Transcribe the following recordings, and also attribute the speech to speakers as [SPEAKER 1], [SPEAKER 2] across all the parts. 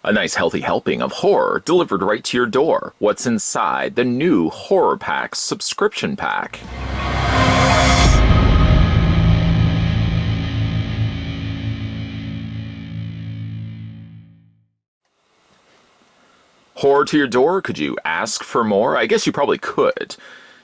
[SPEAKER 1] A nice healthy helping of horror delivered right to your door. What's inside the new Horror Pack subscription pack? Horror to your door? Could you ask for more? I guess you probably could.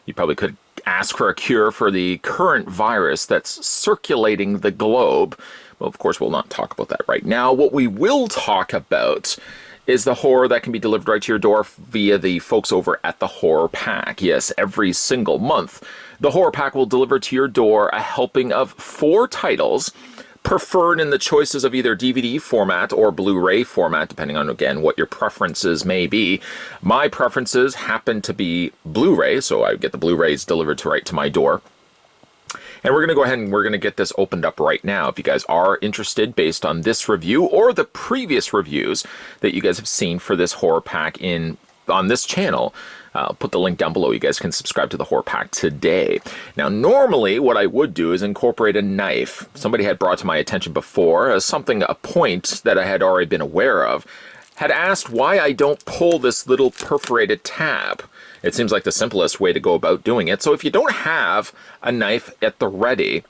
[SPEAKER 1] You probably could ask for a cure for the current virus that's circulating the globe. Well, of course, we'll not talk about that right now. What we will talk about is the horror that can be delivered right to your door via the folks over at the Horror Pack. Yes, every single month, the Horror Pack will deliver to your door a helping of 4 titles, preferred in the choices of either DVD format or Blu-ray format, depending on, again, what your preferences may be. My preferences happen to be Blu-ray, so I get the Blu-rays delivered right to my door. And we're going to go ahead and we're going to get this opened up right now. If you guys are interested, based on this review or the previous reviews that you guys have seen for this Horror Pack on this channel, I'll put the link down below. You guys can subscribe to the Horror Pack today. Now, normally what I would do is incorporate a knife. Somebody had brought to my attention before, a point that I had already been aware of, had asked why I don't pull this little perforated tab. It seems like the simplest way to go about doing it. So if you don't have a knife at the ready,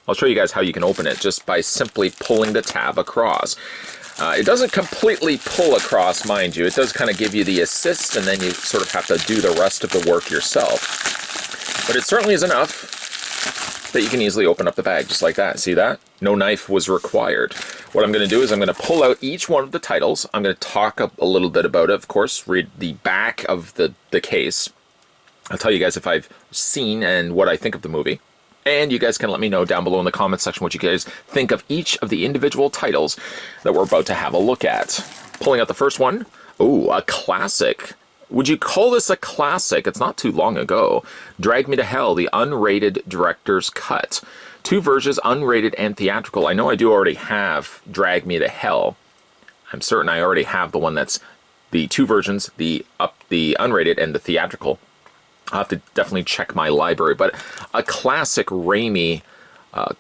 [SPEAKER 1] I'll show you guys how you can open it just by simply pulling the tab across. It doesn't completely pull across, mind you. It does kind of give you the assist, and then you sort of have to do the rest of the work yourself. But it certainly is enough that you can easily open up the bag just like that. See that? No knife was required. What I'm going to do is I'm going to pull out each one of the titles. I'm going to talk a little bit about it, of course, read the back of the case. I'll tell you guys if I've seen and what I think of the movie. And you guys can let me know down below in the comments section what you guys think of each of the individual titles that we're about to have a look at. Pulling out the first one. Ooh, a classic. Would you call this a classic? It's not too long ago. Drag Me to Hell, the unrated director's cut. 2 versions, unrated and theatrical. I know I do already have Drag Me to Hell. I'm certain I already have the one that's the 2 versions, the unrated and the theatrical. I'll have to definitely check my library, but a classic Raimi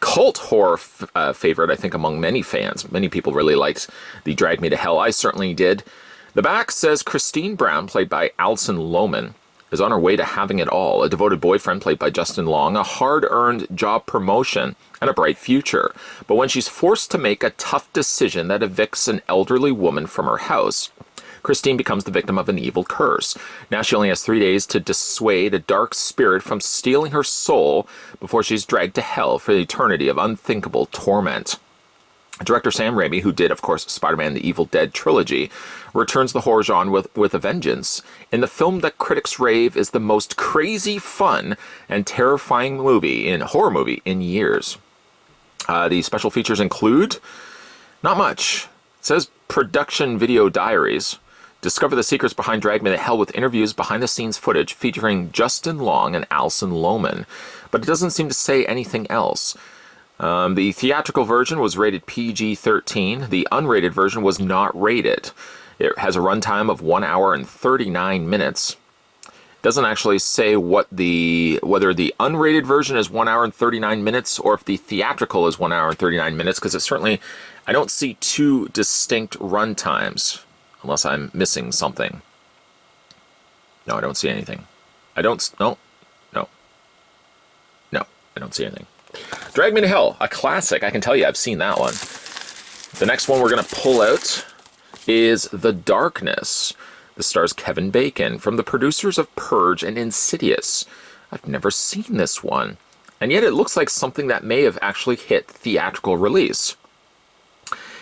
[SPEAKER 1] cult horror favorite, I think, among many fans. Many people really liked the Drag Me to Hell. I certainly did. The back says Christine Brown, played by Alison Lohman, is on her way to having it all. A devoted boyfriend, played by Justin Long, a hard-earned job promotion, and a bright future. But when she's forced to make a tough decision that evicts an elderly woman from her house, Christine becomes the victim of an evil curse. Now she only has 3 days to dissuade a dark spirit from stealing her soul before she's dragged to hell for the eternity of unthinkable torment. Director Sam Raimi, who did, of course, Spider-Man the Evil Dead trilogy, returns the horror genre with a vengeance. In the film that critics rave is the most crazy, fun, and terrifying horror movie in years. The special features include not much. It says production video diaries. Discover the secrets behind Drag Me to Hell with interviews, behind-the-scenes footage featuring Justin Long and Alison Lohman. But it doesn't seem to say anything else. The theatrical version was rated PG-13. The unrated version was not rated. It has a runtime of 1 hour and 39 minutes. It doesn't actually say whether the unrated version is 1 hour and 39 minutes or if the theatrical is 1 hour and 39 minutes, because I don't see 2 distinct runtimes. Unless I'm missing something. No, I don't see anything. I don't see anything. Drag Me to Hell, a classic. I can tell you I've seen that one. The next one we're going to pull out is The Darkness. This stars Kevin Bacon, from the producers of Purge and Insidious. I've never seen this one. And yet it looks like something that may have actually hit theatrical release.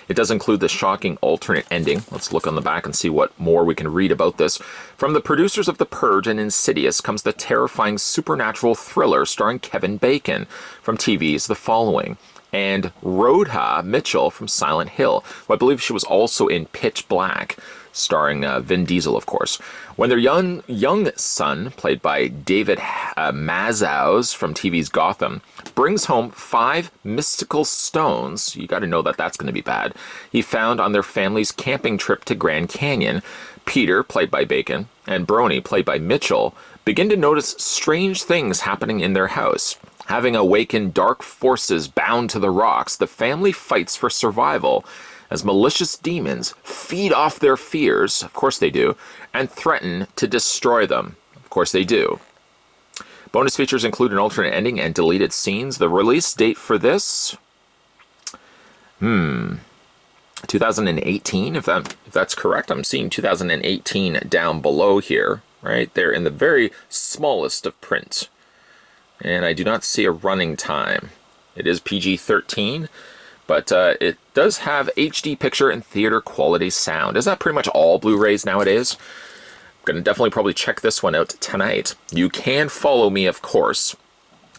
[SPEAKER 1] It does include the shocking alternate ending. Let's look on the back and see what more we can read about this. From the producers of The Purge and Insidious comes the terrifying supernatural thriller starring Kevin Bacon from TV's The Following, and Rhoda Mitchell from Silent Hill, who I believe she was also in Pitch Black, starring Vin Diesel, of course. When their young son, played by David Mazouz from TV's Gotham, brings home 5 mystical stones, you got to know that that's going to be bad, he found on their family's camping trip to Grand Canyon, Peter, played by Bacon, and Brony, played by Mitchell, begin to notice strange things happening in their house. Having awakened dark forces bound to the rocks, the family fights for survival as malicious demons feed off their fears, of course they do, and threaten to destroy them, of course they do. Bonus features include an alternate ending and deleted scenes. The release date for this, 2018, if that's correct. I'm seeing 2018 down below here, right there in the very smallest of print. And I do not see a running time. It is PG-13, but it does have HD picture and theater quality sound. Isn't that pretty much all Blu-rays nowadays? I'm going to definitely probably check this one out tonight. You can follow me, of course.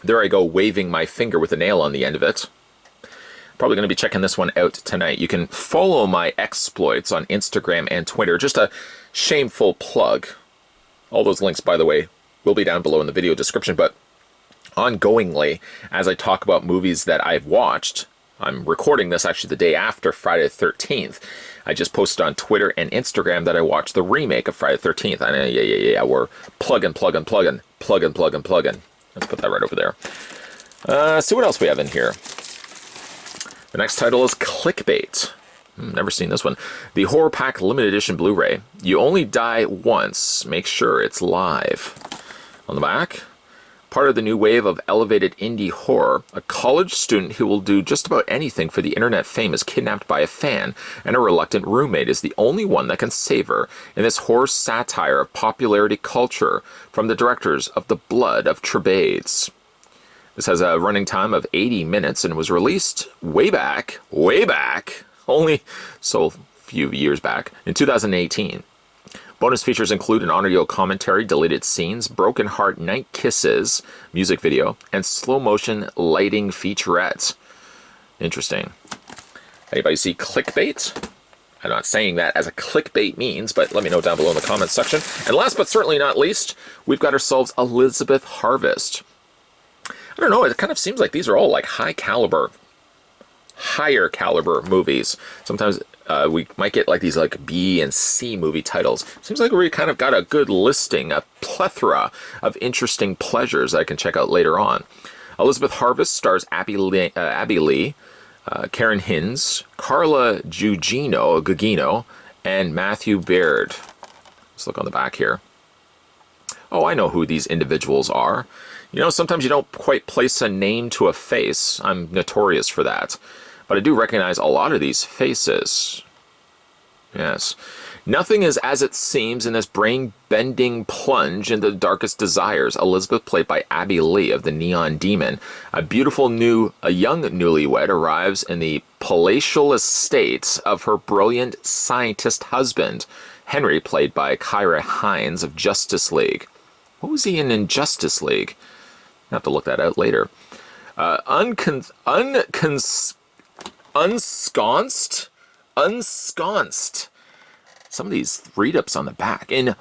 [SPEAKER 1] There I go, waving my finger with a nail on the end of it. Probably going to be checking this one out tonight. You can follow my exploits on Instagram and Twitter. Just a shameful plug. All those links, by the way, will be down below in the video description, but ongoingly, as I talk about movies that I've watched, I'm recording this actually the day after Friday the 13th. I just posted on Twitter and Instagram that I watched the remake of Friday the 13th. And yeah, we're plugging. Let's put that right over there. See what else we have in here. The next title is Clickbait. Never seen this one. The Horror Pack Limited Edition Blu-ray. You only die once. Make sure it's live. On the back, part of the new wave of elevated indie horror, a college student who will do just about anything for the internet fame is kidnapped by a fan, and a reluctant roommate is the only one that can save her in this horror satire of popularity culture from the directors of The Blood of Trebades. This has a running time of 80 minutes and was released way back, only so few years back, in 2018. Bonus features include an audio commentary, deleted scenes, Broken Heart Night Kisses music video, and slow motion lighting featurette. Interesting. Anybody see Clickbait? I'm not saying that as a clickbait means, but let me know down below in the comments section. And last but certainly not least, we've got ourselves Elizabeth Harvest. I don't know, it kind of seems like these are all like higher caliber movies. Sometimes we might get like these like B and C movie titles. Seems like we kind of got a good listing, a plethora of interesting pleasures that I can check out later on. Elizabeth Harvest stars Abby Lee, Karen Hinz, Carla Gugino, and Matthew Baird. Let's look on the back here. Oh, I know who these individuals are. You know, sometimes you don't quite place a name to a face. I'm notorious for that. But I do recognize a lot of these faces. Yes. Nothing is as it seems in this brain-bending plunge into the darkest desires. Elizabeth, played by Abby Lee of the Neon Demon. A young newlywed arrives in the palatial estate of her brilliant scientist husband, Henry, played by Kyra Hines of Justice League. What was he in Justice League? I'll have to look that out later. Ensconced. Some of these read-ups on the back. In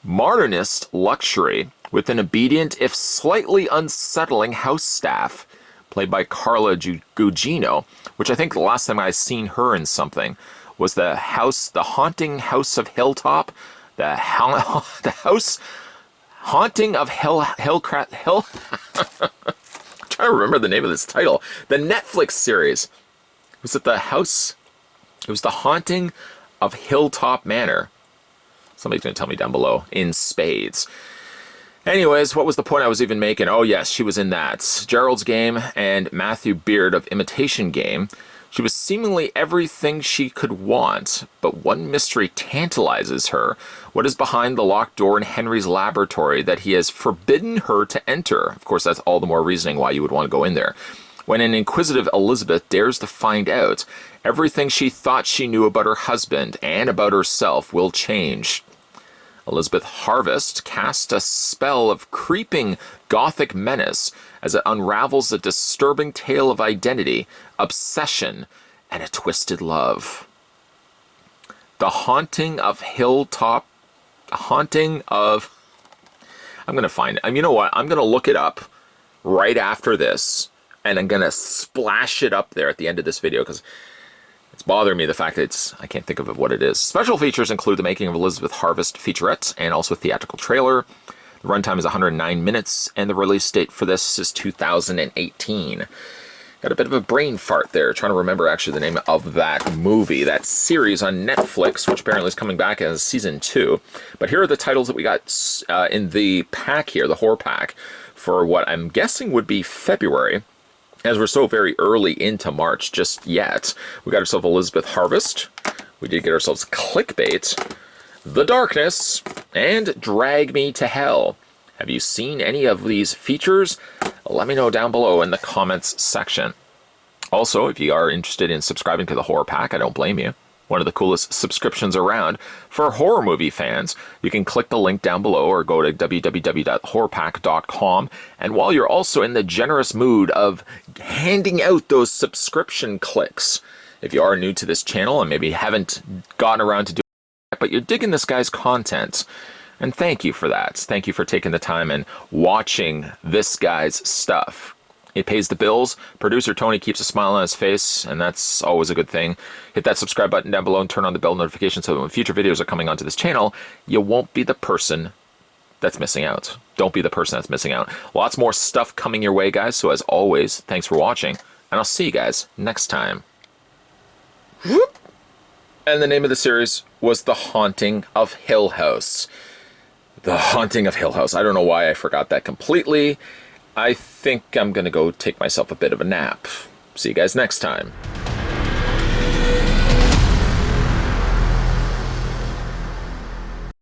[SPEAKER 1] modernist luxury, with an obedient, if slightly unsettling house staff, played by Carla Gugino, which I think the last time I seen her in something was the Haunting House of Hilltop, the Haunting of Hillcrest Hill. I'm trying to remember the name of this title. The Netflix series. Was it the house? It was the Haunting of Hilltop Manor. Somebody's going to tell me down below. In spades. Anyways, what was the point I was even making? Oh yes, she was in that. Gerald's Game and Matthew Beard of Imitation Game. She was seemingly everything she could want, but one mystery tantalizes her. What is behind the locked door in Henry's laboratory that he has forbidden her to enter? Of course, that's all the more reasoning why you would want to go in there. When an inquisitive Elizabeth dares to find out, everything she thought she knew about her husband and about herself will change. Elizabeth Harvest casts a spell of creeping gothic menace as it unravels a disturbing tale of identity, obsession, and a twisted love. The Haunting of Hilltop... I'm going to find it. You know what? I'm going to look it up right after this, and I'm going to splash it up there at the end of this video, because it's bothering me the fact that I can't think of what it is. Special features include the making of Elizabeth Harvest featurette and also a theatrical trailer. The runtime is 109 minutes, and the release date for this is 2018. Got a bit of a brain fart there, trying to remember actually the name of that movie, that series on Netflix, which apparently is coming back as season 2. But here are the titles that we got in the pack here, the horror pack, for what I'm guessing would be February, as we're so very early into March just yet. We got ourselves Elizabeth Harvest. We did get ourselves Clickbait, The Darkness, and Drag Me to Hell. Have you seen any of these features? Let me know down below in the comments section. Also, if you are interested in subscribing to the Horror Pack, I don't blame you. One of the coolest subscriptions around for horror movie fans. You can click the link down below or go to www.horrorpack.com. And while you're also in the generous mood of handing out those subscription clicks, if you are new to this channel and maybe haven't gotten around to doing it, but you're digging this guy's content, and thank you for that. Thank you for taking the time and watching this guy's stuff. It pays the bills. Producer Tony keeps a smile on his face, and that's always a good thing. Hit that subscribe button down below and turn on the bell notification so that when future videos are coming onto this channel, you won't be the person that's missing out. Don't be the person that's missing out. Lots more stuff coming your way, guys. So as always, thanks for watching, and I'll see you guys next time. And the name of the series was The Haunting of Hill House. The Haunting of Hill House. I don't know why I forgot that completely. I think I'm going to go take myself a bit of a nap. See you guys next time.